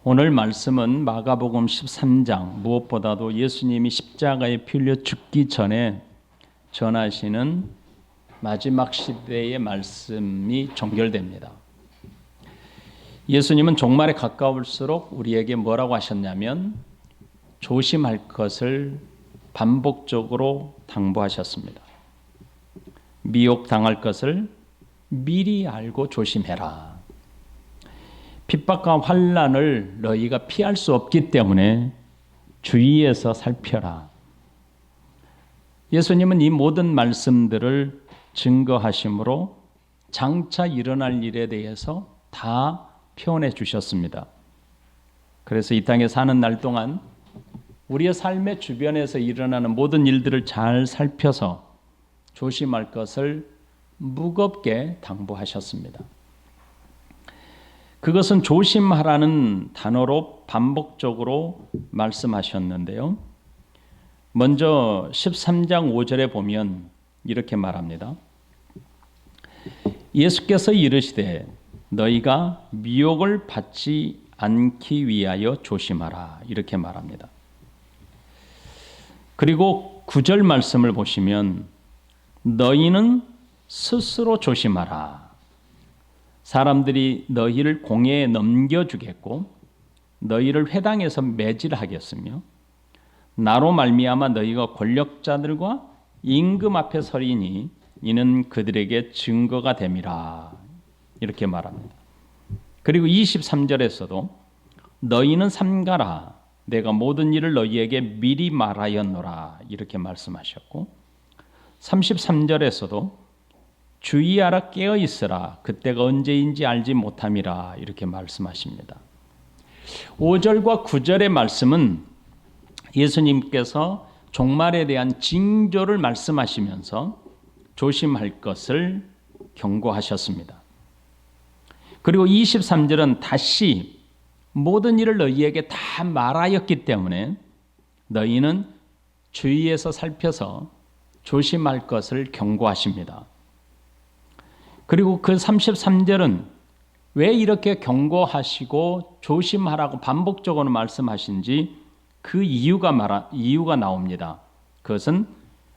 오늘 말씀은 마가복음 13장, 무엇보다도 예수님이 십자가에 풀려 죽기 전에 전하시는 마지막 시대의 말씀이 전결됩니다. 예수님은 종말에 가까울수록 우리에게 뭐라고 하셨냐면 조심할 것을 반복적으로 당부하셨습니다. 미혹당할 것을 미리 알고 조심해라. 핍박과 환난을 너희가 피할 수 없기 때문에 주의해서 살펴라. 예수님은 이 모든 말씀들을 증거하심으로 장차 일어날 일에 대해서 다 표현해 주셨습니다. 그래서 이 땅에 사는 날 동안 우리의 삶의 주변에서 일어나는 모든 일들을 잘 살펴서 조심할 것을 무겁게 당부하셨습니다. 그것은 조심하라는 단어로 반복적으로 말씀하셨는데요. 먼저 13장 5절에 보면 이렇게 말합니다. 예수께서 이르시되 너희가 미혹을 받지 않기 위하여 조심하라. 이렇게 말합니다. 그리고 9절 말씀을 보시면 너희는 스스로 조심하라. 사람들이 너희를 공회에 넘겨주겠고 너희를 회당에서 매질하겠으며 나로 말미암아 너희가 권력자들과 임금 앞에 서리니 이는 그들에게 증거가 됨이라. 이렇게 말합니다. 그리고 23절에서도 너희는 삼가라. 내가 모든 일을 너희에게 미리 말하였노라. 이렇게 말씀하셨고 33절에서도 주의하라 깨어 있으라 그때가 언제인지 알지 못함이라 이렇게 말씀하십니다. 5절과 9절의 말씀은 예수님께서 종말에 대한 징조를 말씀하시면서 조심할 것을 경고하셨습니다. 그리고 23절은 다시 모든 일을 너희에게 다 말하였기 때문에 너희는 주의해서 살펴서 조심할 것을 경고하십니다. 그리고 그 33절은 왜 이렇게 경고하시고 조심하라고 반복적으로 말씀하신지 그 이유가 나옵니다. 그것은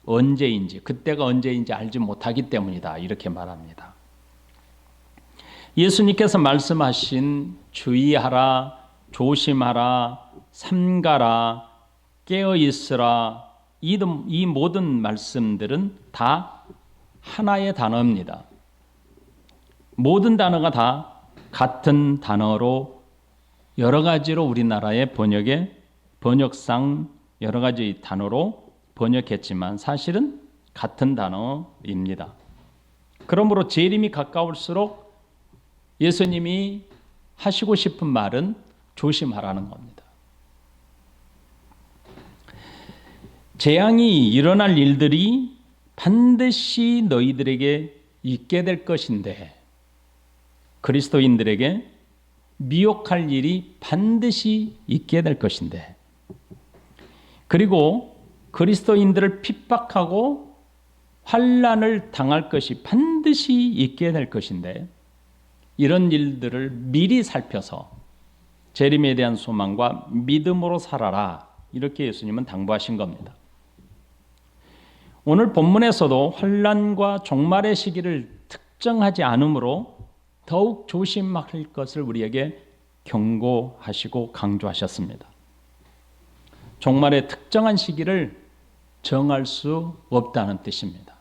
언제인지, 그때가 언제인지 알지 못하기 때문이다. 이렇게 말합니다. 예수님께서 말씀하신 주의하라, 조심하라, 삼가라, 깨어 있으라 이 모든 말씀들은 다 하나의 단어입니다. 모든 단어가 다 같은 단어로 여러 가지로 우리나라의 번역상 여러 가지 단어로 번역했지만 사실은 같은 단어입니다. 그러므로 재림이 가까울수록 예수님이 하시고 싶은 말은 조심하라는 겁니다. 재앙이 일어날 일들이 반드시 너희들에게 있게 될 것인데 그리스도인들에게 미혹할 일이 반드시 있게 될 것인데 그리고 그리스도인들을 핍박하고 환난을 당할 것이 반드시 있게 될 것인데 이런 일들을 미리 살펴서 재림에 대한 소망과 믿음으로 살아라 이렇게 예수님은 당부하신 겁니다. 오늘 본문에서도 환난과 종말의 시기를 특정하지 않으므로 더욱 조심할 것을 우리에게 경고하시고 강조하셨습니다. 종말의 특정한 시기를 정할 수 없다는 뜻입니다.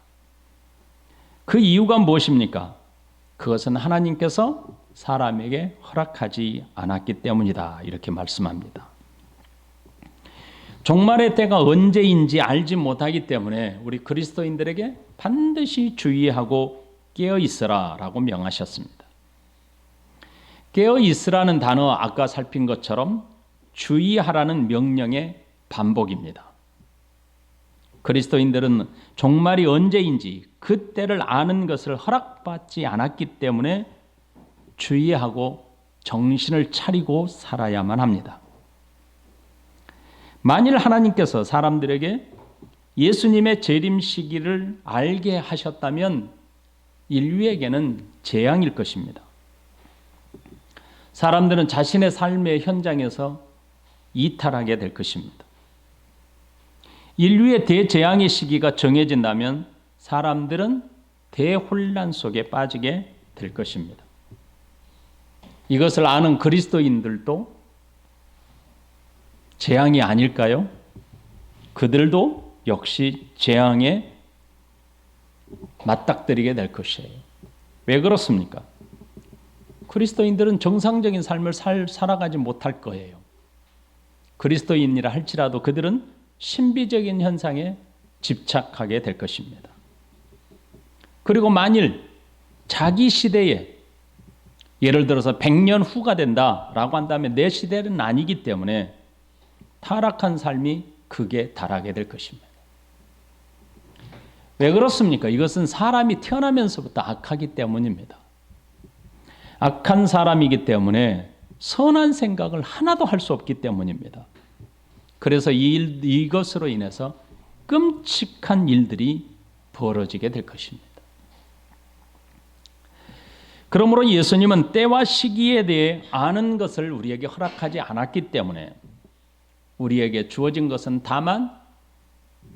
그 이유가 무엇입니까? 그것은 하나님께서 사람에게 허락하지 않았기 때문이다. 이렇게 말씀합니다. 종말의 때가 언제인지 알지 못하기 때문에 우리 그리스도인들에게 반드시 주의하고 깨어 있으라 라고 명하셨습니다. 깨어 있으라는 단어 아까 살핀 것처럼 주의하라는 명령의 반복입니다. 그리스도인들은 종말이 언제인지 그때를 아는 것을 허락받지 않았기 때문에 주의하고 정신을 차리고 살아야만 합니다. 만일 하나님께서 사람들에게 예수님의 재림 시기를 알게 하셨다면 인류에게는 재앙일 것입니다. 사람들은 자신의 삶의 현장에서 이탈하게 될 것입니다. 인류의 대재앙의 시기가 정해진다면 사람들은 대혼란 속에 빠지게 될 것입니다. 이것을 아는 그리스도인들도 재앙이 아닐까요? 그들도 역시 재앙에 맞닥뜨리게 될 것이에요. 왜 그렇습니까? 그리스도인들은 정상적인 삶을 살아가지 못할 거예요. 그리스도인이라 할지라도 그들은 신비적인 현상에 집착하게 될 것입니다. 그리고 만일 자기 시대에 예를 들어서 100년 후가 된다라고 한다면 내 시대는 아니기 때문에 타락한 삶이 극에 달하게 될 것입니다. 왜 그렇습니까? 이것은 사람이 태어나면서부터 악하기 때문입니다. 악한 사람이기 때문에 선한 생각을 하나도 할 수 없기 때문입니다. 그래서 이것으로 인해서 끔찍한 일들이 벌어지게 될 것입니다. 그러므로 예수님은 때와 시기에 대해 아는 것을 우리에게 허락하지 않았기 때문에 우리에게 주어진 것은 다만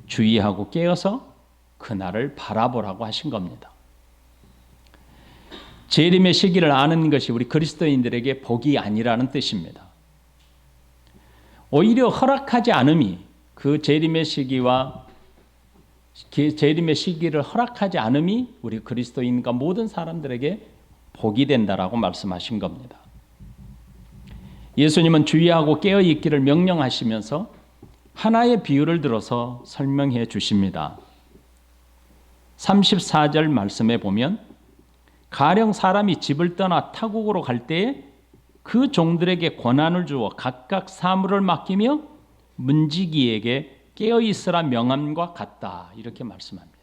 주의하고 깨어서 그날을 바라보라고 하신 겁니다. 재림의 시기를 아는 것이 우리 그리스도인들에게 복이 아니라는 뜻입니다. 오히려 허락하지 않음이 그 재림의 시기를 허락하지 않음이 우리 그리스도인과 모든 사람들에게 복이 된다라고 말씀하신 겁니다. 예수님은 주의하고 깨어있기를 명령하시면서 하나의 비유를 들어서 설명해 주십니다. 34절 말씀에 보면 가령 사람이 집을 떠나 타국으로 갈 때에 그 종들에게 권한을 주어 각각 사물을 맡기며 문지기에게 깨어있으라 명함과 같다 이렇게 말씀합니다.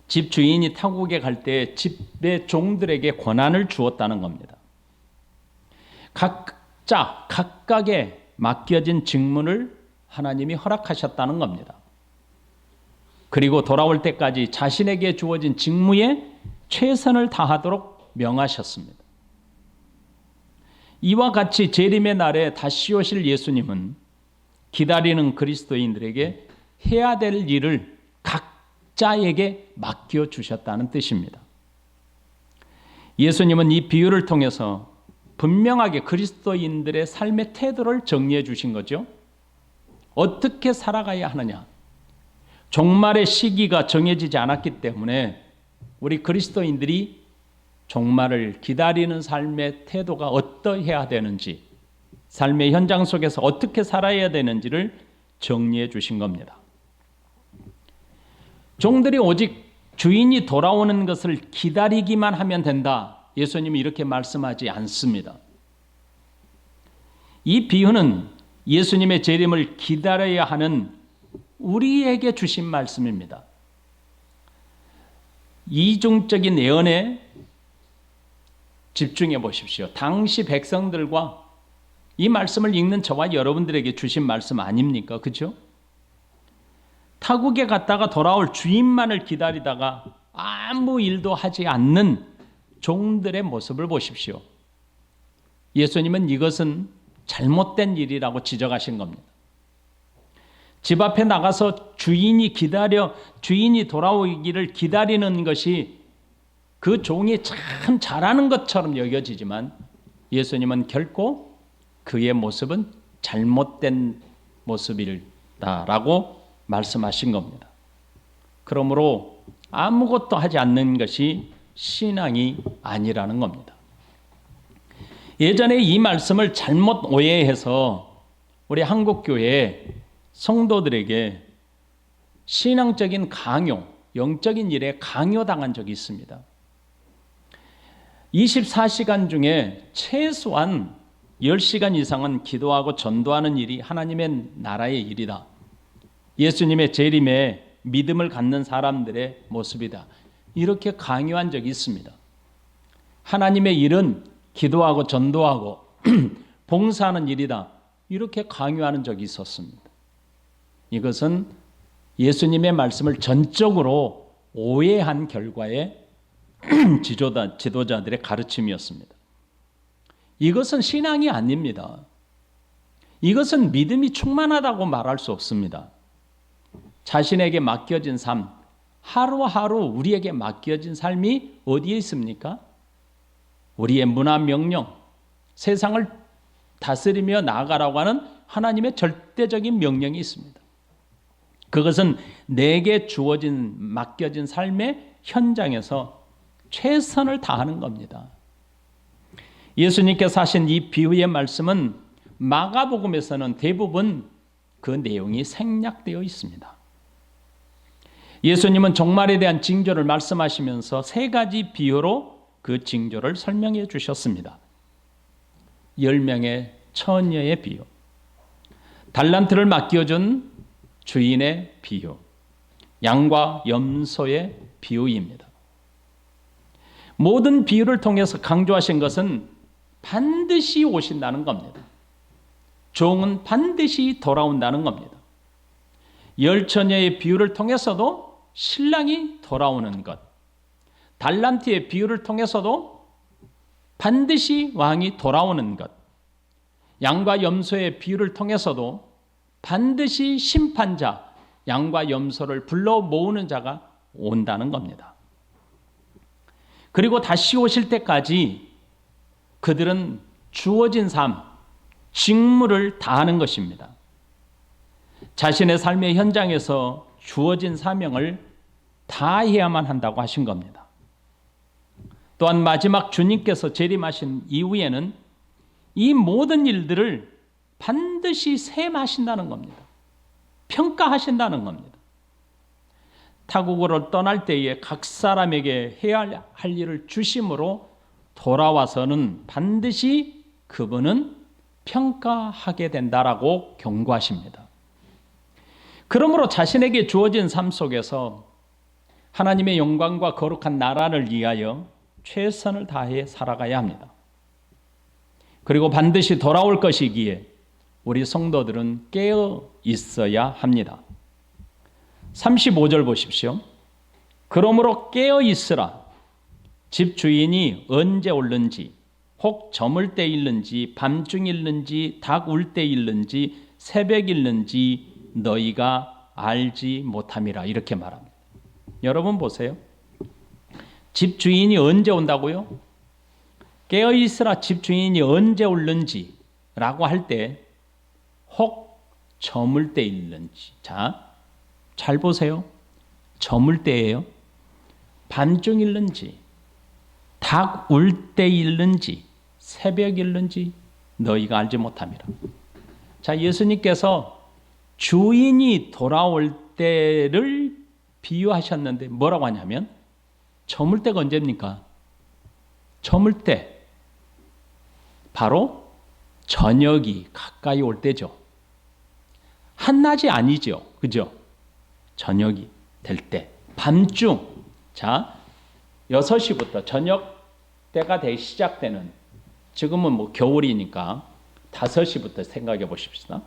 집 주인이 타국에 갈 때 집의 종들에게 권한을 주었다는 겁니다. 각각의 맡겨진 직무를 하나님이 허락하셨다는 겁니다. 그리고 돌아올 때까지 자신에게 주어진 직무에 최선을 다하도록 명하셨습니다. 이와 같이 재림의 날에 다시 오실 예수님은 기다리는 그리스도인들에게 해야 될 일을 각자에게 맡겨주셨다는 뜻입니다. 예수님은 이 비유를 통해서 분명하게 그리스도인들의 삶의 태도를 정리해 주신 거죠. 어떻게 살아가야 하느냐. 종말의 시기가 정해지지 않았기 때문에 우리 그리스도인들이 종말을 기다리는 삶의 태도가 어떠해야 되는지, 삶의 현장 속에서 어떻게 살아야 되는지를 정리해 주신 겁니다. 종들이 오직 주인이 돌아오는 것을 기다리기만 하면 된다. 예수님이 이렇게 말씀하지 않습니다. 이 비유는 예수님의 재림을 기다려야 하는 우리에게 주신 말씀입니다. 이중적인 예언에 집중해 보십시오. 당시 백성들과 이 말씀을 읽는 저와 여러분들에게 주신 말씀 아닙니까? 그렇죠? 타국에 갔다가 돌아올 주인만을 기다리다가 아무 일도 하지 않는 종들의 모습을 보십시오. 예수님은 이것은 잘못된 일이라고 지적하신 겁니다. 집 앞에 나가서 주인이 돌아오기를 기다리는 것이 그 종이 참 잘하는 것처럼 여겨지지만 예수님은 결코 그의 모습은 잘못된 모습이다라고 말씀하신 겁니다. 그러므로 아무것도 하지 않는 것이 신앙이 아니라는 겁니다. 예전에 이 말씀을 잘못 오해해서 우리 한국교회 성도들에게 신앙적인 강요, 영적인 일에 강요당한 적이 있습니다. 24시간 중에 최소한 10시간 이상은 기도하고 전도하는 일이 하나님의 나라의 일이다. 예수님의 재림에 믿음을 갖는 사람들의 모습이다. 이렇게 강요한 적이 있습니다. 하나님의 일은 기도하고 전도하고 봉사하는 일이다. 이렇게 강요하는 적이 있었습니다. 이것은 예수님의 말씀을 전적으로 오해한 결과의 지도자들의 가르침이었습니다. 이것은 신앙이 아닙니다. 이것은 믿음이 충만하다고 말할 수 없습니다. 자신에게 맡겨진 삶, 하루하루 우리에게 맡겨진 삶이 어디에 있습니까? 우리의 문화 명령, 세상을 다스리며 나아가라고 하는 하나님의 절대적인 명령이 있습니다. 그것은 내게 주어진 맡겨진 삶의 현장에서 최선을 다하는 겁니다. 예수님께서 하신 이 비유의 말씀은 마가복음에서는 대부분 그 내용이 생략되어 있습니다. 예수님은 종말에 대한 징조를 말씀하시면서 세 가지 비유로 그 징조를 설명해 주셨습니다. 10명의 처녀의 비유, 달란트를 맡겨준 주인의 비유, 양과 염소의 비유입니다. 모든 비유를 통해서 강조하신 것은 반드시 오신다는 겁니다. 종은 반드시 돌아온다는 겁니다. 열 처녀의 비유를 통해서도 신랑이 돌아오는 것, 달란트의 비유를 통해서도 반드시 왕이 돌아오는 것, 양과 염소의 비유를 통해서도 반드시 심판자, 양과 염소를 불러 모으는 자가 온다는 겁니다. 그리고 다시 오실 때까지 그들은 주어진 삶, 직무를 다하는 것입니다. 자신의 삶의 현장에서 주어진 사명을 다해야만 한다고 하신 겁니다. 또한 마지막 주님께서 재림하신 이후에는 이 모든 일들을 반드시 셈하신다는 겁니다. 평가하신다는 겁니다. 타국으로 떠날 때에 각 사람에게 해야 할 일을 주심으로 돌아와서는 반드시 그분은 평가하게 된다라고 경고하십니다. 그러므로 자신에게 주어진 삶 속에서 하나님의 영광과 거룩한 나라를 위하여 최선을 다해 살아가야 합니다. 그리고 반드시 돌아올 것이기에 우리 성도들은 깨어 있어야 합니다. 35절 보십시오. 그러므로 깨어 있으라. 집 주인이 언제 올는지, 혹 저물 때 일는지, 밤중 일는지, 닭 울 때 일는지, 새벽 일는지 너희가 알지 못함이라. 이렇게 말합니다. 여러분 보세요. 집 주인이 언제 온다고요? 깨어 있으라. 집 주인이 언제 올는지 라고 할 때 혹 저물 때 일는지. 자, 잘 보세요. 저물 때예요. 밤중 일는지, 닭 울 때 일는지, 새벽 일는지 너희가 알지 못함이라. 자, 예수님께서 주인이 돌아올 때를 비유하셨는데 뭐라고 하냐면 저물 때가 언제입니까? 저물 때 바로 저녁이 가까이 올 때죠. 한낮이 아니죠. 그죠? 저녁이 될 때, 밤중. 자, 6시부터 저녁 때가 시작되는, 지금은 뭐 겨울이니까 5시부터 생각해 보십시다.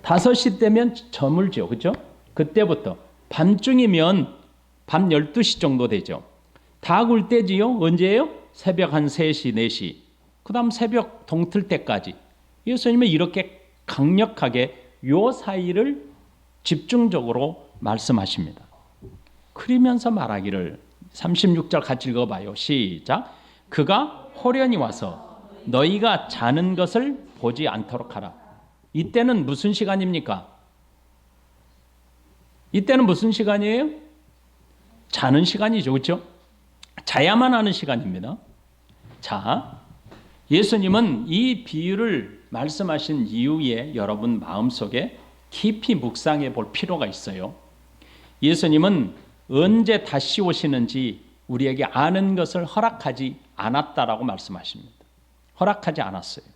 5시 때면 저물죠. 그죠? 그때부터 밤중이면 밤 12시 정도 되죠. 닭 울 때지요. 언제예요? 새벽 한 3시, 4시. 그 다음 새벽 동틀 때까지. 예수님은 이렇게 강력하게 요 사이를 집중적으로 말씀하십니다. 그러면서 말하기를 36절 같이 읽어봐요. 시작. 그가 호련히 와서 너희가 자는 것을 보지 않도록 하라. 이때는 무슨 시간입니까? 이때는 무슨 시간이에요? 자는 시간이죠. 그렇죠? 자야만 하는 시간입니다. 자, 예수님은 이 비유를 말씀하신 이후에 여러분 마음속에 깊이 묵상해 볼 필요가 있어요. 예수님은 언제 다시 오시는지 우리에게 아는 것을 허락하지 않았다라고 말씀하십니다. 허락하지 않았어요.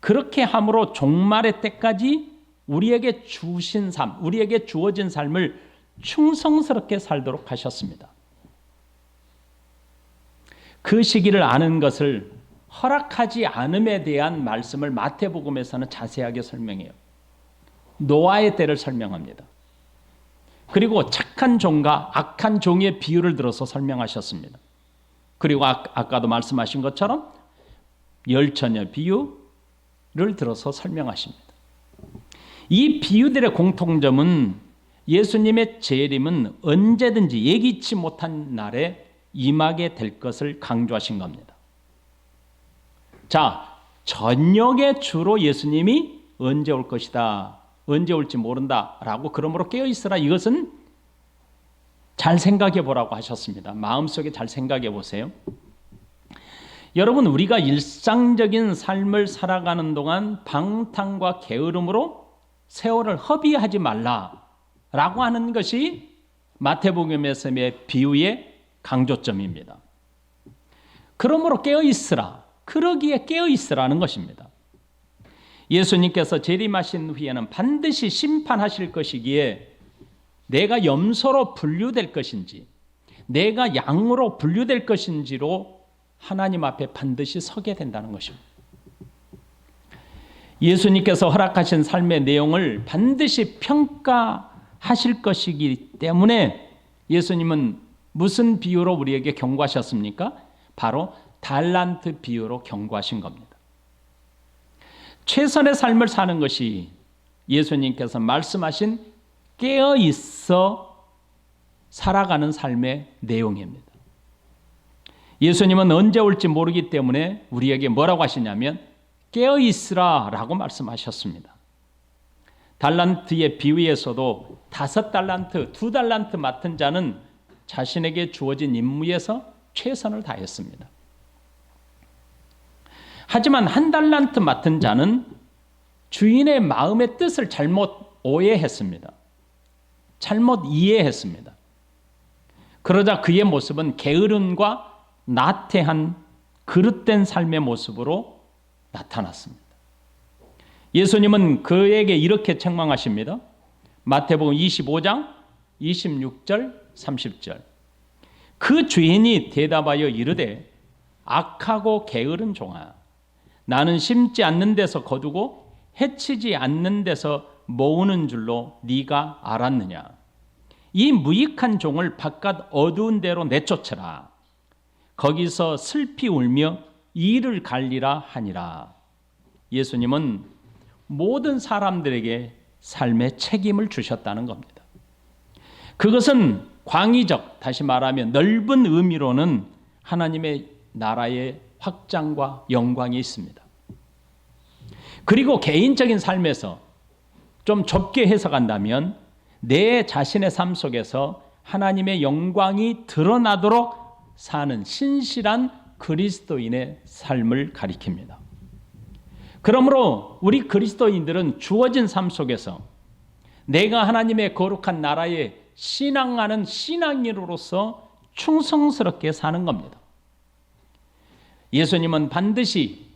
그렇게 함으로 종말의 때까지 우리에게 주신 삶, 우리에게 주어진 삶을 충성스럽게 살도록 하셨습니다. 그 시기를 아는 것을 허락하지 않음에 대한 말씀을 마태복음에서는 자세하게 설명해요. 노아의 때를 설명합니다. 그리고 착한 종과 악한 종의 비유를 들어서 설명하셨습니다. 그리고 아까도 말씀하신 것처럼 열처녀 비유를 들어서 설명하십니다. 이 비유들의 공통점은 예수님의 재림은 언제든지 예기치 못한 날에 임하게 될 것을 강조하신 겁니다. 자, 저녁에 주로 예수님이 언제 올 것이다, 언제 올지 모른다 라고 그러므로 깨어있으라, 이것은 잘 생각해 보라고 하셨습니다. 마음속에 잘 생각해 보세요. 여러분, 우리가 일상적인 삶을 살아가는 동안 방탕과 게으름으로 세월을 허비하지 말라라고 하는 것이 마태복음의 비유의 강조점입니다. 그러므로 깨어있으라, 그러기에 깨어있으라는 것입니다. 예수님께서 재림하신 후에는 반드시 심판하실 것이기에 내가 염소로 분류될 것인지 내가 양으로 분류될 것인지로 하나님 앞에 반드시 서게 된다는 것입니다. 예수님께서 허락하신 삶의 내용을 반드시 평가하실 것이기 때문에 예수님은 무슨 비유로 우리에게 경고하셨습니까? 바로 달란트 비유로 경고하신 겁니다. 최선의 삶을 사는 것이 예수님께서 말씀하신 깨어있어 살아가는 삶의 내용입니다. 예수님은 언제 올지 모르기 때문에 우리에게 뭐라고 하시냐면 깨어있으라 라고 말씀하셨습니다. 달란트의 비유에서도 5달란트, 2달란트 맡은 자는 자신에게 주어진 임무에서 최선을 다했습니다. 하지만 1달란트 맡은 자는 주인의 마음의 뜻을 잘못 오해했습니다. 잘못 이해했습니다. 그러자 그의 모습은 게으름과 나태한 그릇된 삶의 모습으로 나타났습니다. 예수님은 그에게 이렇게 책망하십니다. 마태복음 25장 26절 30절. 그 주인이 대답하여 이르되 악하고 게으른 종아, 나는 심지 않는 데서 거두고 해치지 않는 데서 모으는 줄로 네가 알았느냐. 이 무익한 종을 바깥 어두운 데로 내쫓으라. 거기서 슬피 울며 이를 갈리라 하니라. 예수님은 모든 사람들에게 삶의 책임을 주셨다는 겁니다. 그것은 광의적, 다시 말하면 넓은 의미로는 하나님의 나라의 확장과 영광이 있습니다. 그리고 개인적인 삶에서 좀 좁게 해석한다면 내 자신의 삶 속에서 하나님의 영광이 드러나도록 사는 신실한 그리스도인의 삶을 가리킵니다. 그러므로 우리 그리스도인들은 주어진 삶 속에서 내가 하나님의 거룩한 나라에 신앙하는 신앙인으로서 충성스럽게 사는 겁니다. 예수님은 반드시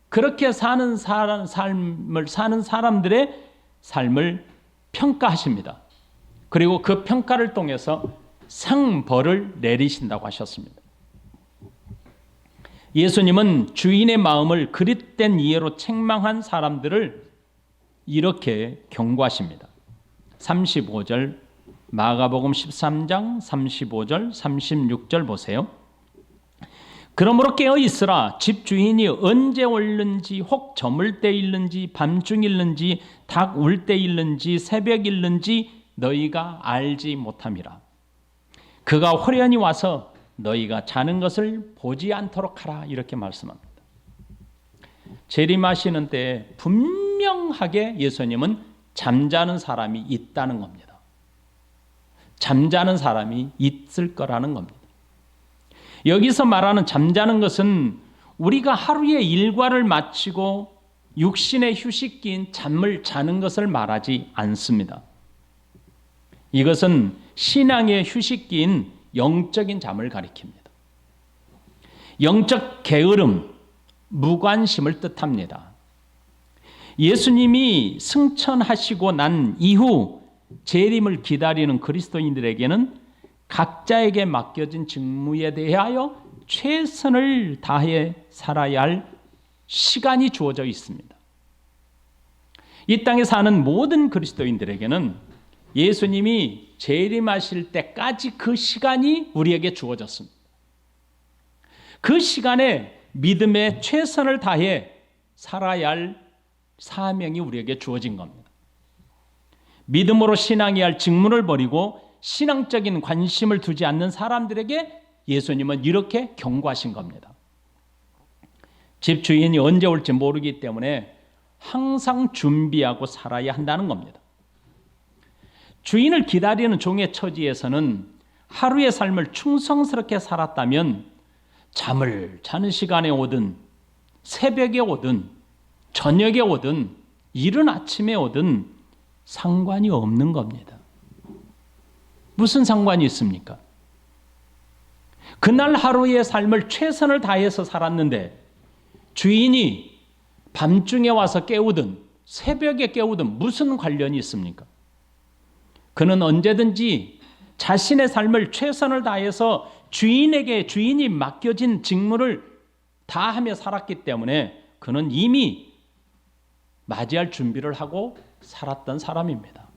그렇게 사는 삶을 사는 사람들의 삶을 평가하십니다. 그리고 그 평가를 통해서 상벌을 내리신다고 하셨습니다. 예수님은 주인의 마음을 그릇된 이해로 책망한 사람들을 이렇게 경고하십니다. 35절, 마가복음 13장 35절 36절 보세요. 그러므로 깨어있으라. 집주인이 언제 올는지, 혹 저물 때일는지, 밤중일는지, 닭 울 때일는지, 새벽일는지 너희가 알지 못함이라. 그가 호련히 와서 너희가 자는 것을 보지 않도록 하라. 이렇게 말씀합니다. 재림하시는 때에 분명하게 예수님은 잠자는 사람이 있다는 겁니다. 잠자는 사람이 있을 거라는 겁니다. 여기서 말하는 잠자는 것은 우리가 하루의 일과를 마치고 육신의 휴식기인 잠을 자는 것을 말하지 않습니다. 이것은 신앙의 휴식기인 영적인 잠을 가리킵니다. 영적 게으름, 무관심을 뜻합니다. 예수님이 승천하시고 난 이후 재림을 기다리는 그리스도인들에게는 각자에게 맡겨진 직무에 대하여 최선을 다해 살아야 할 시간이 주어져 있습니다. 이 땅에 사는 모든 그리스도인들에게는 예수님이 재림하실 때까지 그 시간이 우리에게 주어졌습니다. 그 시간에 믿음에 최선을 다해 살아야 할 사명이 우리에게 주어진 겁니다. 믿음으로 신앙해야 할 직무를 버리고 신앙적인 관심을 두지 않는 사람들에게 예수님은 이렇게 경고하신 겁니다. 집 주인이 언제 올지 모르기 때문에 항상 준비하고 살아야 한다는 겁니다. 주인을 기다리는 종의 처지에서는 하루의 삶을 충성스럽게 살았다면 잠을 자는 시간에 오든 새벽에 오든 저녁에 오든 이른 아침에 오든 상관이 없는 겁니다. 무슨 상관이 있습니까? 그날 하루의 삶을 최선을 다해서 살았는데 주인이 밤중에 와서 깨우든 새벽에 깨우든 무슨 관련이 있습니까? 그는 언제든지 자신의 삶을 최선을 다해서 주인이 맡겨진 직무를 다 하며 살았기 때문에 그는 이미 맞이할 준비를 하고 살았던 사람입니다.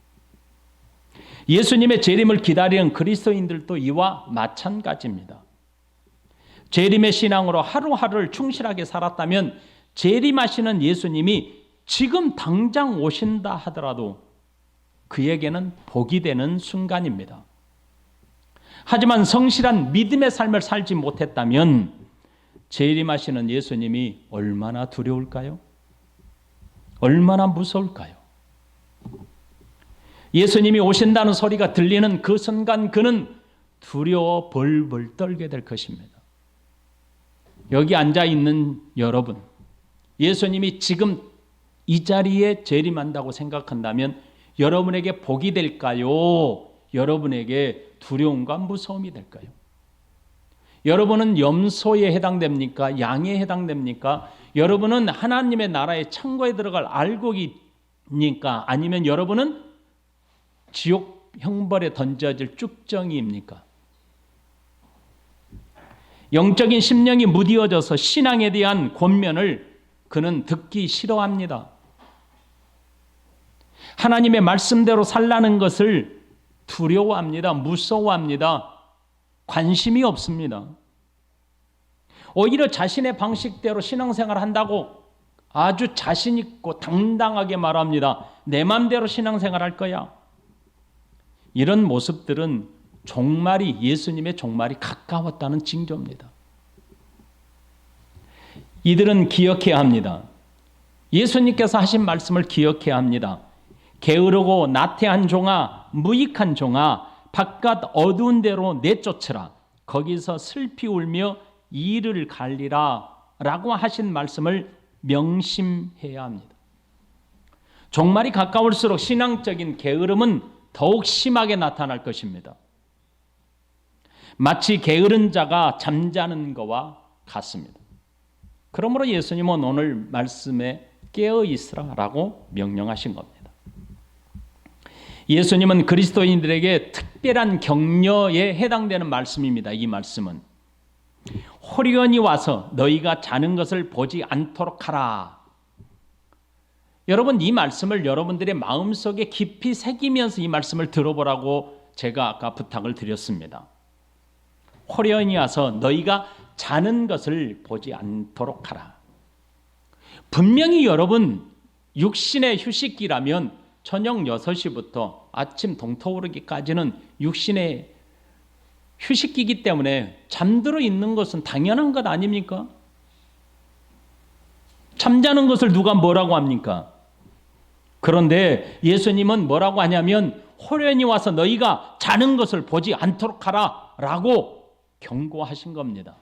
예수님의 재림을 기다리는 그리스도인들도 이와 마찬가지입니다. 재림의 신앙으로 하루하루를 충실하게 살았다면 재림하시는 예수님이 지금 당장 오신다 하더라도 그에게는 복이 되는 순간입니다. 하지만 성실한 믿음의 삶을 살지 못했다면 재림하시는 예수님이 얼마나 두려울까요? 얼마나 무서울까요? 예수님이 오신다는 소리가 들리는 그 순간 그는 두려워 벌벌 떨게 될 것입니다. 여기 앉아 있는 여러분, 예수님이 지금 이 자리에 재림한다고 생각한다면 여러분에게 복이 될까요? 여러분에게 두려움과 무서움이 될까요? 여러분은 염소에 해당됩니까? 양에 해당됩니까? 여러분은 하나님의 나라의 창고에 들어갈 알곡입니까? 아니면 여러분은 지옥 형벌에 던져질 쭉정이입니까? 영적인 심령이 무디어져서 신앙에 대한 권면을 그는 듣기 싫어합니다. 하나님의 말씀대로 살라는 것을 두려워합니다. 무서워합니다. 관심이 없습니다. 오히려 자신의 방식대로 신앙생활을 한다고 아주 자신 있고 당당하게 말합니다. 내 마음대로 신앙생활 할 거야. 이런 모습들은 종말이 예수님의 종말이 가까웠다는 징조입니다. 이들은 기억해야 합니다. 예수님께서 하신 말씀을 기억해야 합니다. 게으르고 나태한 종아, 무익한 종아, 바깥 어두운 데로 내쫓으라. 거기서 슬피 울며 이를 갈리라 라고 하신 말씀을 명심해야 합니다. 종말이 가까울수록 신앙적인 게으름은 더욱 심하게 나타날 것입니다. 마치 게으른 자가 잠자는 것과 같습니다. 그러므로 예수님은 오늘 말씀에 깨어 있으라라고 명령하신 겁니다. 예수님은 그리스도인들에게 특별한 격려에 해당되는 말씀입니다. 이 말씀은 호련히 와서 너희가 자는 것을 보지 않도록 하라. 여러분, 이 말씀을 여러분들의 마음속에 깊이 새기면서 이 말씀을 들어보라고 제가 아까 부탁을 드렸습니다. 호련히 와서 너희가 자는 것을 보지 않도록 하라. 분명히 여러분 육신의 휴식기라면 저녁 6시부터 아침 동토오르기까지는 육신의 휴식기이기 때문에 잠들어 있는 것은 당연한 것 아닙니까? 잠자는 것을 누가 뭐라고 합니까? 그런데 예수님은 뭐라고 하냐면 호련히 와서 너희가 자는 것을 보지 않도록 하라 라고 경고하신 겁니다.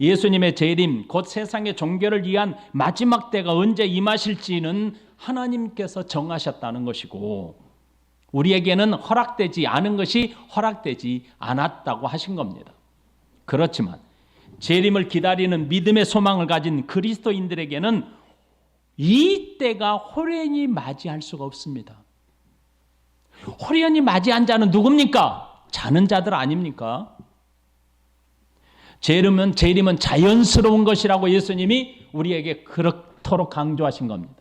예수님의 재림, 곧 세상의 종교를 위한 마지막 때가 언제 임하실지는 하나님께서 정하셨다는 것이고 우리에게는 허락되지 않은 것이 허락되지 않았다고 하신 겁니다. 그렇지만 재림을 기다리는 믿음의 소망을 가진 그리스도인들에게는 이 때가 호련히 맞이할 수가 없습니다. 호련히 맞이한 자는 누굽니까? 자는 자들 아닙니까? 재림은 자연스러운 것이라고 예수님이 우리에게 그렇도록 강조하신 겁니다.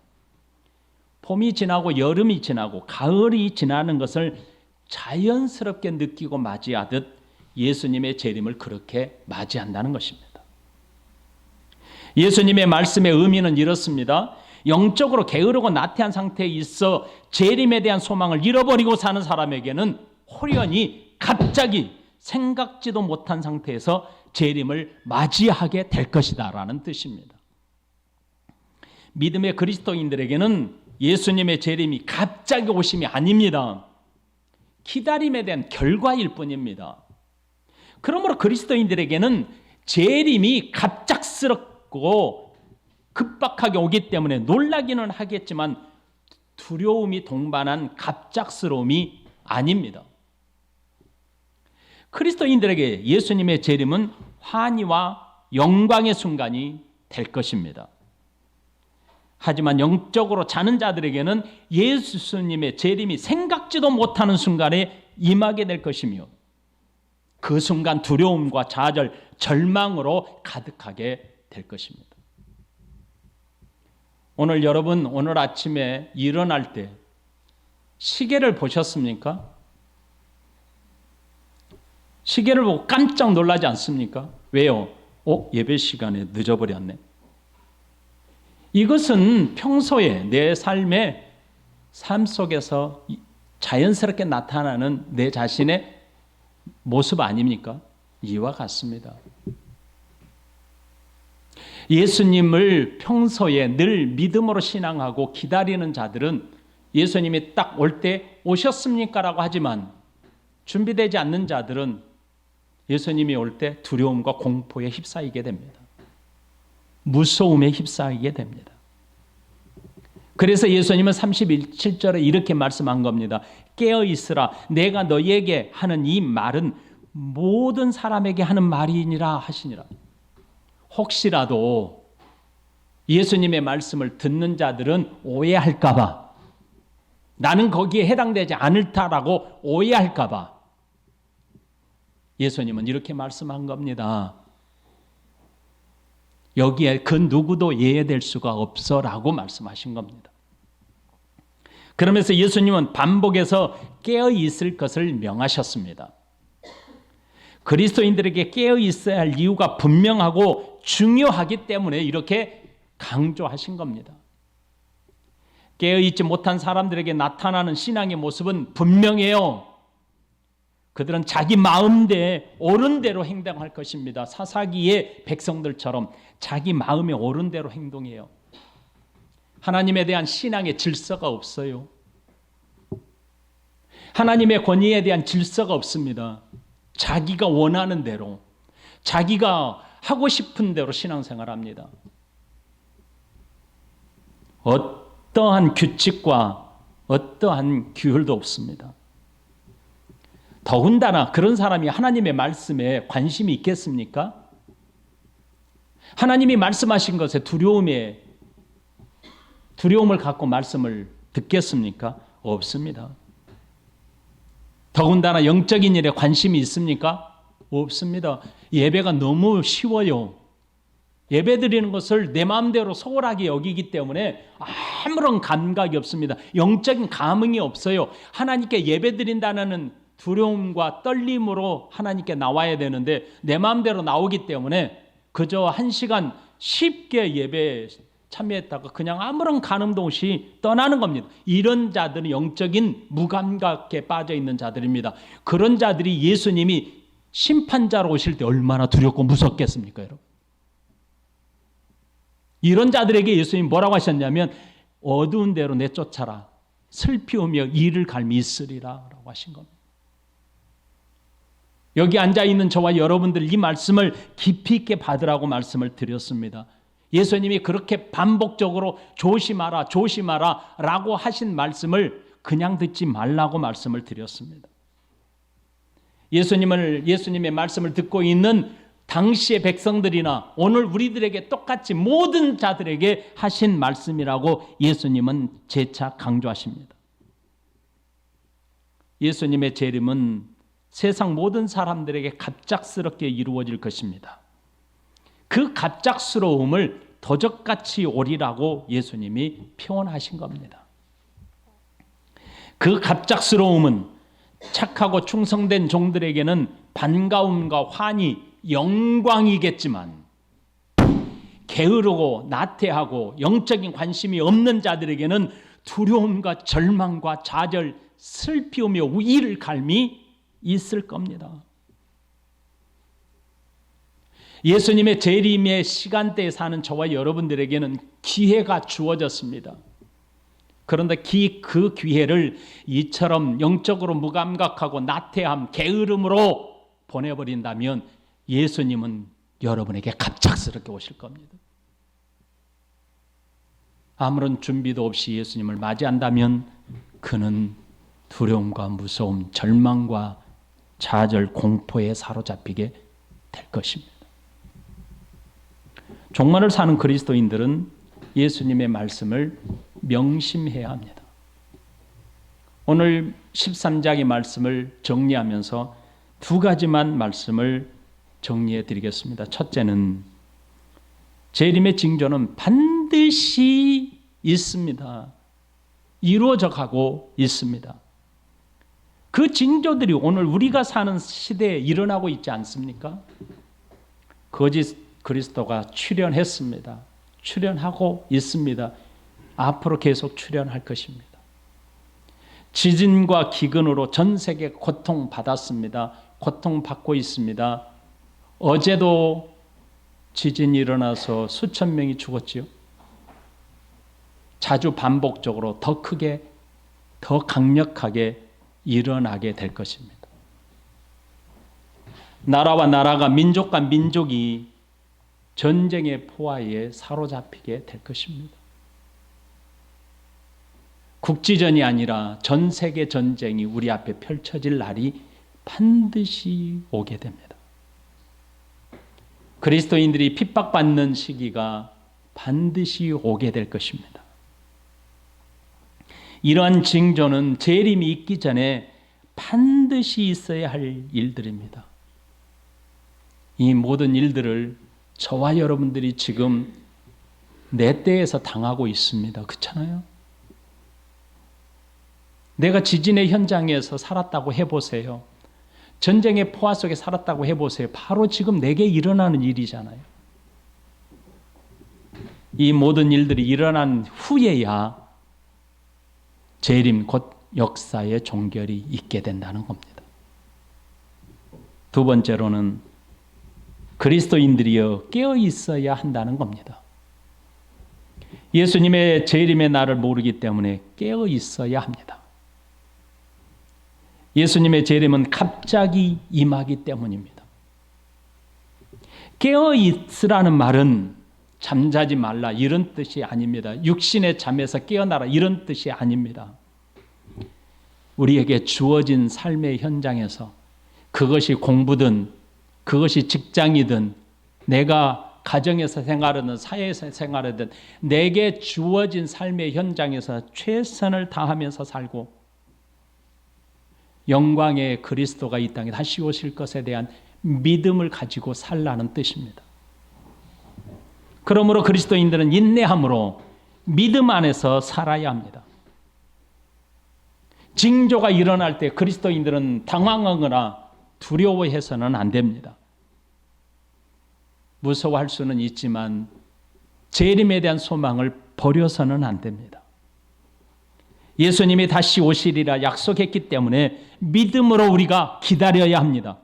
봄이 지나고 여름이 지나고 가을이 지나는 것을 자연스럽게 느끼고 맞이하듯 예수님의 재림을 그렇게 맞이한다는 것입니다. 예수님의 말씀의 의미는 이렇습니다. 영적으로 게으르고 나태한 상태에 있어 재림에 대한 소망을 잃어버리고 사는 사람에게는 호련히 갑자기 생각지도 못한 상태에서 재림을 맞이하게 될 것이다 라는 뜻입니다. 믿음의 그리스도인들에게는 예수님의 재림이 갑자기 오심이 아닙니다. 기다림에 대한 결과일 뿐입니다. 그러므로 그리스도인들에게는 재림이 갑작스럽고 급박하게 오기 때문에 놀라기는 하겠지만 두려움이 동반한 갑작스러움이 아닙니다. 그리스도인들에게 예수님의 재림은 환희와 영광의 순간이 될 것입니다. 하지만 영적으로 자는 자들에게는 예수님의 재림이 생각지도 못하는 순간에 임하게 될 것이며 그 순간 두려움과 좌절, 절망으로 가득하게 될 것입니다. 오늘 여러분 오늘 아침에 일어날 때 시계를 보셨습니까? 시계를 보고 깜짝 놀라지 않습니까? 왜요? 예배 시간에 늦어버렸네. 이것은 평소에 내 삶 속에서 자연스럽게 나타나는 내 자신의 모습 아닙니까? 이와 같습니다. 예수님을 평소에 늘 믿음으로 신앙하고 기다리는 자들은 예수님이 딱 올 때 오셨습니까? 라고 하지만 준비되지 않는 자들은 예수님이 올 때 두려움과 공포에 휩싸이게 됩니다. 무서움에 휩싸이게 됩니다. 그래서 예수님은 37절에 이렇게 말씀한 겁니다. 깨어 있으라. 내가 너희에게 하는 이 말은 모든 사람에게 하는 말이니라 하시니라. 혹시라도 예수님의 말씀을 듣는 자들은 오해할까 봐, 나는 거기에 해당되지 않을다라고 오해할까 봐 예수님은 이렇게 말씀한 겁니다. 여기에 그 누구도 예외될 수가 없어라고 말씀하신 겁니다. 그러면서 예수님은 반복해서 깨어 있을 것을 명하셨습니다. 그리스도인들에게 깨어 있어야 할 이유가 분명하고 중요하기 때문에 이렇게 강조하신 겁니다. 깨어 있지 못한 사람들에게 나타나는 신앙의 모습은 분명해요. 그들은 자기 마음대로 옳은 대로 행동할 것입니다. 사사기의 백성들처럼 자기 마음에 옳은 대로 행동해요. 하나님에 대한 신앙의 질서가 없어요. 하나님의 권위에 대한 질서가 없습니다. 자기가 원하는 대로, 자기가 하고 싶은 대로 신앙생활합니다. 어떠한 규칙과 어떠한 규율도 없습니다. 더군다나 그런 사람이 하나님의 말씀에 관심이 있겠습니까? 하나님이 말씀하신 것에 두려움을 갖고 말씀을 듣겠습니까? 없습니다. 더군다나 영적인 일에 관심이 있습니까? 없습니다. 예배가 너무 쉬워요. 예배 드리는 것을 내 마음대로 소홀하게 여기기 때문에 아무런 감각이 없습니다. 영적인 감흥이 없어요. 하나님께 예배 드린다는 두려움과 떨림으로 하나님께 나와야 되는데 내 마음대로 나오기 때문에 그저 1시간 쉽게 예배에 참여했다가 그냥 아무런 가늠도 없이 떠나는 겁니다. 이런 자들은 영적인 무감각에 빠져 있는 자들입니다. 그런 자들이 예수님이 심판자로 오실 때 얼마나 두렵고 무섭겠습니까, 여러분? 이런 자들에게 예수님이 뭐라고 하셨냐면 어두운 데로 내쫓아라. 슬피 오며 이를 갈미 있으리라 라고 하신 겁니다. 여기 앉아있는 저와 여러분들 이 말씀을 깊이 있게 받으라고 말씀을 드렸습니다. 예수님이 그렇게 반복적으로 조심하라 조심하라 라고 하신 말씀을 그냥 듣지 말라고 말씀을 드렸습니다. 예수님의 말씀을 듣고 있는 당시의 백성들이나 오늘 우리들에게 똑같이 모든 자들에게 하신 말씀이라고 예수님은 재차 강조하십니다. 예수님의 재림은 세상 모든 사람들에게 갑작스럽게 이루어질 것입니다. 그 갑작스러움을 도적같이 오리라고 예수님이 표현하신 겁니다. 그 갑작스러움은 착하고 충성된 종들에게는 반가움과 환희, 영광이겠지만 게으르고 나태하고 영적인 관심이 없는 자들에게는 두려움과 절망과 좌절, 슬피우며 위를 갈미 있을 겁니다. 예수님의 재림의 시간대에 사는 저와 여러분들에게는 기회가 주어졌습니다. 그런데 그 기회를 이처럼 영적으로 무감각하고 나태함, 게으름으로 보내버린다면 예수님은 여러분에게 갑작스럽게 오실 겁니다. 아무런 준비도 없이 예수님을 맞이한다면 그는 두려움과 무서움, 절망과 좌절, 공포에 사로잡히게 될 것입니다. 종말을 사는 그리스도인들은 예수님의 말씀을 명심해야 합니다. 오늘 13장의 말씀을 정리하면서 두 가지만 말씀을 정리해 드리겠습니다. 첫째는 재림의 징조는 반드시 있습니다. 이루어져 가고 있습니다. 그 징조들이 오늘 우리가 사는 시대에 일어나고 있지 않습니까? 거짓 그리스도가 출현했습니다. 출현하고 있습니다. 앞으로 계속 출현할 것입니다. 지진과 기근으로 전 세계 고통받았습니다. 고통받고 있습니다. 어제도 지진이 일어나서 수천 명이 죽었지요. 자주 반복적으로 더 크게, 더 강력하게 일어나게 될 것입니다. 나라와 나라가, 민족과 민족이 전쟁의 포화에 사로잡히게 될 것입니다. 국지전이 아니라 전 세계 전쟁이 우리 앞에 펼쳐질 날이 반드시 오게 됩니다. 그리스도인들이 핍박받는 시기가 반드시 오게 될 것입니다. 이러한 징조는 재림이 있기 전에 반드시 있어야 할 일들입니다. 이 모든 일들을 저와 여러분들이 지금 내 때에서 당하고 있습니다. 그렇잖아요? 내가 지진의 현장에서 살았다고 해보세요. 전쟁의 포화 속에 살았다고 해보세요. 바로 지금 내게 일어나는 일이잖아요. 이 모든 일들이 일어난 후에야 재림 곧 역사의 종결이 있게 된다는 겁니다. 두 번째로는 그리스도인들이여 깨어 있어야 한다는 겁니다. 예수님의 재림의 날을 모르기 때문에 깨어 있어야 합니다. 예수님의 재림은 갑자기 임하기 때문입니다. 깨어 있으라는 말은 잠자지 말라 이런 뜻이 아닙니다. 육신의 잠에서 깨어나라 이런 뜻이 아닙니다. 우리에게 주어진 삶의 현장에서 그것이 공부든 그것이 직장이든 내가 가정에서 생활하든 사회에서 생활하든 내게 주어진 삶의 현장에서 최선을 다하면서 살고 영광의 그리스도가 이 땅에 다시 오실 것에 대한 믿음을 가지고 살라는 뜻입니다. 그러므로 그리스도인들은 인내함으로 믿음 안에서 살아야 합니다. 징조가 일어날 때 그리스도인들은 당황하거나 두려워해서는 안 됩니다. 무서워할 수는 있지만 재림에 대한 소망을 버려서는 안 됩니다. 예수님이 다시 오시리라 약속했기 때문에 믿음으로 우리가 기다려야 합니다.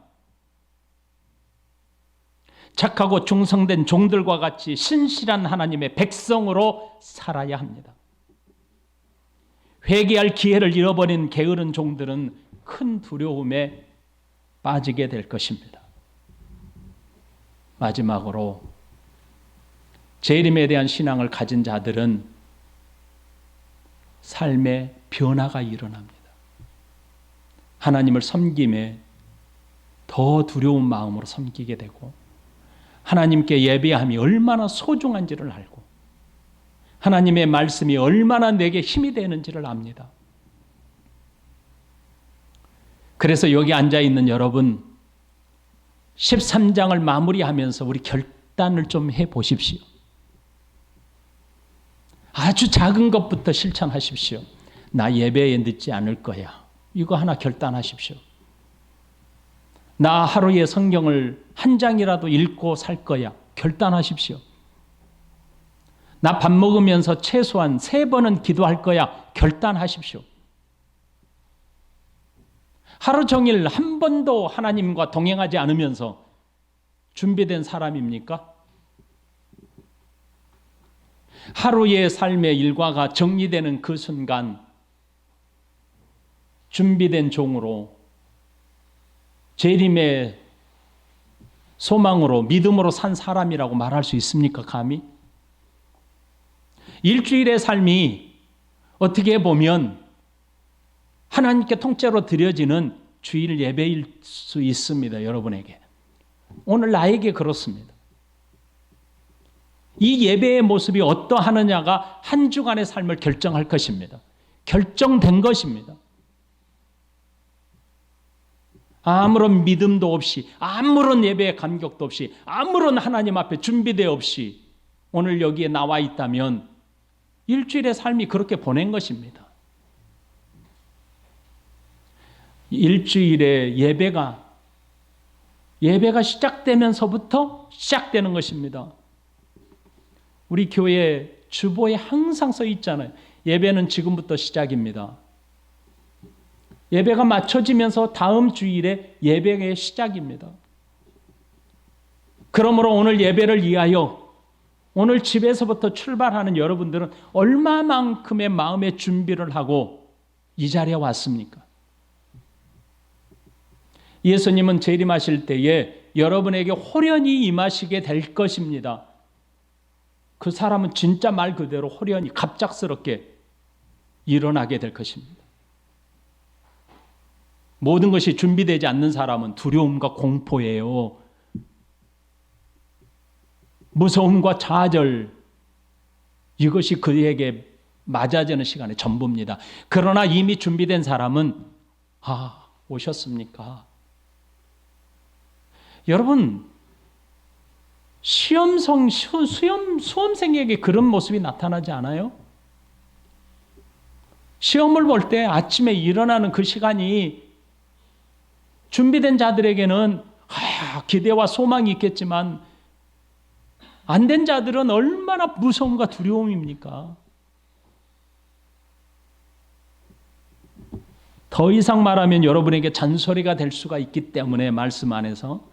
착하고 충성된 종들과 같이 신실한 하나님의 백성으로 살아야 합니다. 회개할 기회를 잃어버린 게으른 종들은 큰 두려움에 빠지게 될 것입니다. 마지막으로 재림에 대한 신앙을 가진 자들은 삶의 변화가 일어납니다. 하나님을 섬김에 더 두려운 마음으로 섬기게 되고 하나님께 예배함이 얼마나 소중한지를 알고 하나님의 말씀이 얼마나 내게 힘이 되는지를 압니다. 그래서 여기 앉아있는 여러분 13장을 마무리하면서 우리 결단을 좀 해보십시오. 아주 작은 것부터 실천하십시오. 나 예배에 늦지 않을 거야. 이거 하나 결단하십시오. 나 하루에 성경을 한 장이라도 읽고 살 거야. 결단하십시오. 나 밥 먹으면서 최소한 3번은 기도할 거야. 결단하십시오. 하루 종일 한 번도 하나님과 동행하지 않으면서 준비된 사람입니까? 하루의 삶의 일과가 정리되는 그 순간 준비된 종으로 재림의 소망으로 믿음으로 산 사람이라고 말할 수 있습니까? 감히? 일주일의 삶이 어떻게 보면 하나님께 통째로 드려지는 주일 예배일 수 있습니다. 여러분에게. 오늘 나에게 그렇습니다. 이 예배의 모습이 어떠하느냐가 한 주간의 삶을 결정할 것입니다. 결정된 것입니다. 아무런 믿음도 없이, 아무런 예배의 감격도 없이, 아무런 하나님 앞에 준비되어 없이 오늘 여기에 나와 있다면 일주일의 삶이 그렇게 보낸 것입니다. 일주일의 예배가 시작되면서부터 시작되는 것입니다. 우리 교회 주보에 항상 써 있잖아요. 예배는 지금부터 시작입니다. 예배가 맞춰지면서 다음 주일에 예배의 시작입니다. 그러므로 오늘 예배를 위하여 오늘 집에서부터 출발하는 여러분들은 얼마만큼의 마음의 준비를 하고 이 자리에 왔습니까? 예수님은 재림하실 때에 여러분에게 호련히 임하시게 될 것입니다. 그 사람은 진짜 말 그대로 호련히 갑작스럽게 일어나게 될 것입니다. 모든 것이 준비되지 않는 사람은 두려움과 공포예요. 무서움과 좌절, 이것이 그에게 맞아지는 시간의 전부입니다. 그러나 이미 준비된 사람은 오셨습니까? 여러분, 수험생에게 그런 모습이 나타나지 않아요? 시험을 볼 때 아침에 일어나는 그 시간이 준비된 자들에게는 기대와 소망이 있겠지만 안 된 자들은 얼마나 무서움과 두려움입니까? 더 이상 말하면 여러분에게 잔소리가 될 수가 있기 때문에 말씀 안에서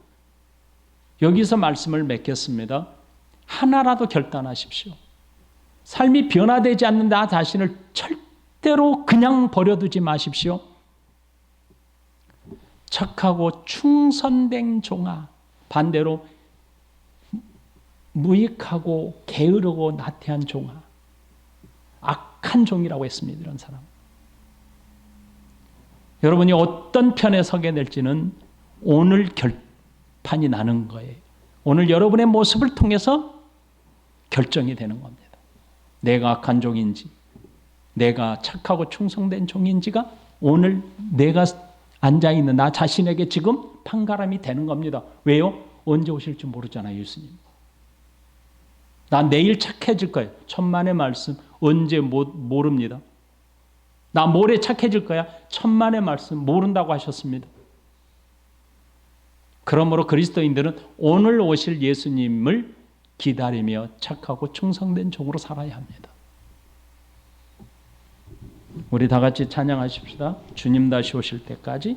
여기서 말씀을 맺겠습니다. 하나라도 결단하십시오. 삶이 변화되지 않는 나 자신을 절대로 그냥 버려두지 마십시오. 착하고 충성된 종아, 반대로 무익하고 게으르고 나태한 종아, 악한 종이라고 했습니다. 이런 사람. 여러분이 어떤 편에 서게 될지는 오늘 결판이 나는 거예요. 오늘 여러분의 모습을 통해서 결정이 되는 겁니다. 내가 악한 종인지, 내가 착하고 충성된 종인지가 오늘 내가 앉아있는 나 자신에게 지금 판가름이 되는 겁니다. 왜요? 언제 오실지 모르잖아요, 예수님. 나 내일 착해질 거예요. 천만의 말씀, 언제 모릅니다. 나 모레 착해질 거야. 천만의 말씀, 모른다고 하셨습니다. 그러므로 그리스도인들은 오늘 오실 예수님을 기다리며 착하고 충성된 종으로 살아야 합니다. 우리 다 같이 찬양하십시다. 주님 다시 오실 때까지.